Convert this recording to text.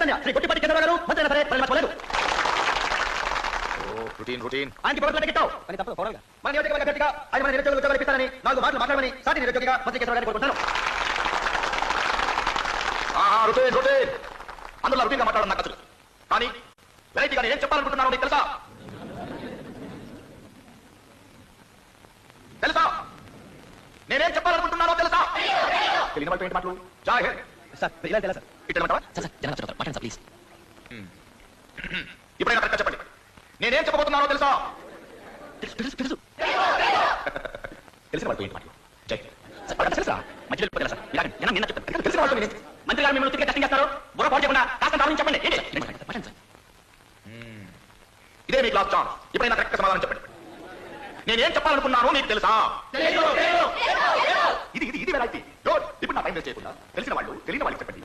చైతన్య శ్రీ గుట్టిపట్టి చంద్రబాబు గారు మంత్రి సరే మర్చిపోలేదు. రొటీన్ రొటీన్ ఆయనకి పవర్లు గిట్టావు కానీ తప్పదు పౌరంగా మన నియోజకవర్గ అభ్యర్థిగా 5 మంది నిరుద్యోగులు ఉద్యోగాలు ఇప్పిస్తానని 4 మాటలు మాట్లాడమని సాటి నిరుద్యోగిగా మంత్రి కేశవ గారిని కోరుకుంటున్నాను. రొటీన్ రొటీన్ అందులో రొటీన్గా మాట్లాడడం నాకు నచ్చదు. కానీ వెరైటీగా నేనేం చెప్పాలనుకుంటున్నానో నీకు తెలుసా? తెలుసా నేనేం చెప్పాలనుకుంటున్నానో తెలుసా? తెలియని వాళ్ళతో ఏంటి మాటలు? జై హింద్ సార్ ఇలా తెలుసా సార్ ఇట్టమంటావా? సార్ జనం చెప్తారు మాట్లాడండి సార్ ప్లీజ్. ఇప్పుడైనా కరెక్ట్గా చెప్పండి, నేనేం చెప్పబోతున్నానో తెలుసా? తెలుసు తెలుసు తెలిసిన వాళ్ళతో ఏంటి మాటలు? జై తెలుసా మధ్యలో తెలుసా సార్ నిన్న చెప్తాను తెలిసిన వాళ్ళతో మంత్రి గారు మిమ్మల్ని టెస్టింగ్ చేస్తారు బుర్ర పాటు చేయకుండా కాస్త ఆలోచించి చెప్పండి ఏంటి మాట్లాడండి సార్. ఇదే మీ క్లాస్ ఛాన్స్, ఇప్పుడైనా కరెక్ట్ సమాధానం చెప్పండి. నేనేం చెప్పాలనుకున్నానో మీకు తెలుసా? ఇది ఇది ఇది వెరైటీ. ఇప్పుడు నా టైం వేస్ట్ చేయకుండా తెలిసిన వాళ్ళు తెలియని వాళ్ళకి చెప్పండి.